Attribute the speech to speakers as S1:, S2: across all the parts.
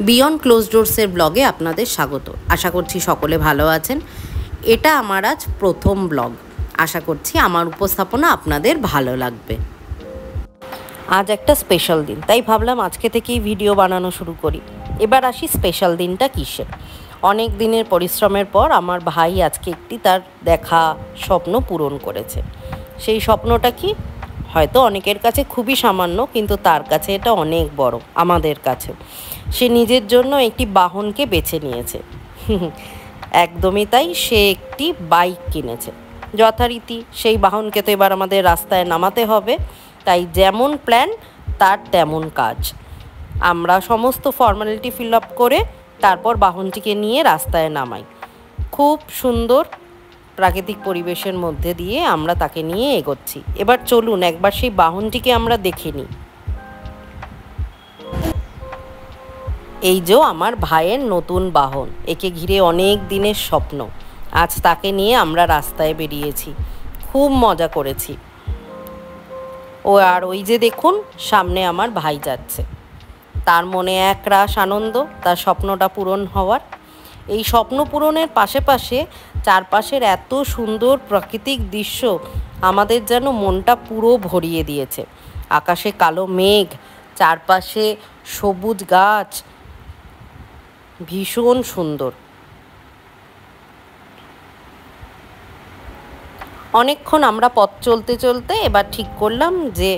S1: Beyond close ডোরসের ব্লগে আপনাদের স্বাগত। আশা করছি সকলে ভালো আছেন। এটা আমার আজ প্রথম ব্লগ। আশা করছি আমার উপস্থাপনা আপনাদের ভালো লাগবে। আজ একটা স্পেশাল দিন, তাই ভাবলাম আজকে থেকেই ভিডিও বানানো শুরু করি। এবার আসি স্পেশাল দিনটা কিসের। অনেক দিনের পরিশ্রমের পর আমার ভাই আজকে একটি তার দেখা স্বপ্ন পূরণ করেছে। সেই স্বপ্নটা কি? হয়তো অনেকের কাছে খুবই সামান্য, কিন্তু তার কাছে এটা অনেক বড়, আমাদের কাছেও। সে নিজের জন্য একটি বাহনকে বেছে নিয়েছে। একদমই তাই, সে একটি বাইক কিনেছে। যথারীতি সেই বাহনকে তো এবার আমাদের রাস্তায় নামাতে হবে, তাই যেমন প্ল্যান তার তেমন কাজ। আমরা সমস্ত ফর্মালিটি ফিল আপ করে তারপর বাহনটিকে নিয়ে রাস্তায় নামাই। খুব সুন্দর প্রাকৃতিক পরিবেশের মধ্যে দিয়ে আমরা তাকে নিয়ে এগোচ্ছি। এবার চলুন একবার সেই বাহনটিকে আমরা দেখে নিই। এই যে আমার ভাইয়ের নতুন বাহন, একে ঘিরে অনেক দিনের স্বপ্ন। আজ তাকে নিয়ে আমরা রাস্তায় বেরিয়েছি, খুব মজা করেছি। আর ওই যে দেখুন, সামনে আমার ভাই যাচ্ছে। তার মনে একরাশ আনন্দ, তার স্বপ্নটা পূরণ হওয়ার। এই স্বপ্ন পূরণের পাশে পাশে চারপাশের এত সুন্দর প্রাকৃতিক দৃশ্য আমাদের যেন মনটা পুরো ভরিয়ে দিয়েছে। আকাশে কালো মেঘ, চারপাশে সবুজ গাছ, ভীষণ সুন্দর। অনেকক্ষণ আমরা পথ চলতে চলতে এবার ঠিক করলাম যে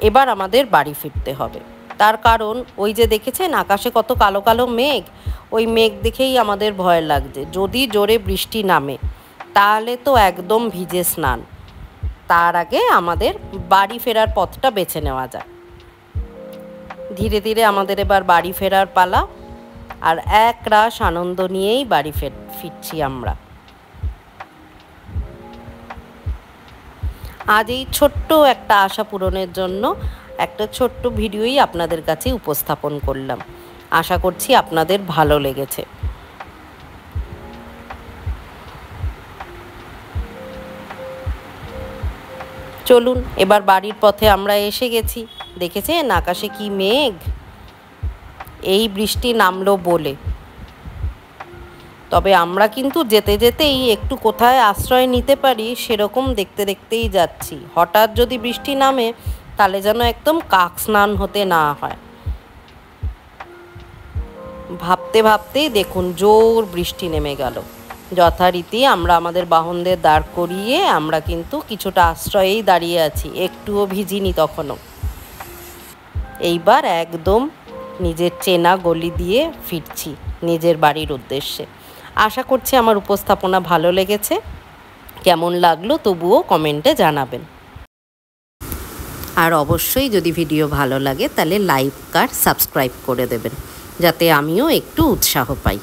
S1: এবার আমাদের বাড়ি ফিরতে হবে। তার কারণ ওই যে দেখেছেন আকাশে কত কালো কালো মেঘ, ওই মেঘ দেখেই আমাদের ভয় লাগছে। যদি জোরে বৃষ্টি নামে তাহলে তো একদম ভিজে স্নান। তার আগে আমাদের বাড়ি ফেরার পথটা বেছে নেওয়া যায়। ধীরে ধীরে আমাদের এবার বাড়ি ফেরার পালা। আর একরাশ আনন্দ নিয়েই বাড়ি ফিরছি আমরা। আজ এই ছোট্ট একটা আশা পূরণের জন্য একটা ছোট্ট ভিডিওই আপনাদের কাছে উপস্থাপন করলাম। আশা করছি আপনাদের ভালো লেগেছে। চলুন, এবার বাড়ির পথে আমরা এসে গেছি। দেখেছেন আকাশে কি মেঘ, এই বৃষ্টি নামলো বলে। তবে আমরা কিন্তু যেতে যেতেই একটু কোথায় আশ্রয় নিতে পারি সেরকম দেখতে দেখতেই যাচ্ছি। হঠাৎ যদি বৃষ্টি নামে তাহলে যেন একদম কাক স্নান হতে না হয়। ভাবতে ভাবতেই দেখুন জোর বৃষ্টি নেমে গেল। যথারীতি আমরা আমাদের বাহনদের দাঁড় করিয়ে আমরা কিন্তু কিছুটা আশ্রয়েই দাঁড়িয়ে আছি, একটুও ভিজিনি তখনও। এইবার একদম নিজের চেনা গলি দিয়ে ফিরছি নিজের বাড়ির উদ্দেশ্যে। আশা করছি আমার উপস্থাপনা ভালো লেগেছে। কেমন লাগলো তবুও কমেন্টে জানাবেন। আর অবশ্যই যদি ভিডিও ভালো লাগে তাহলে লাইক আর সাবস্ক্রাইব করে দেবেন, যাতে আমিও একটু উৎসাহ পাই।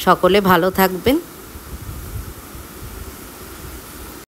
S1: সকলে ভালো থাকবেন।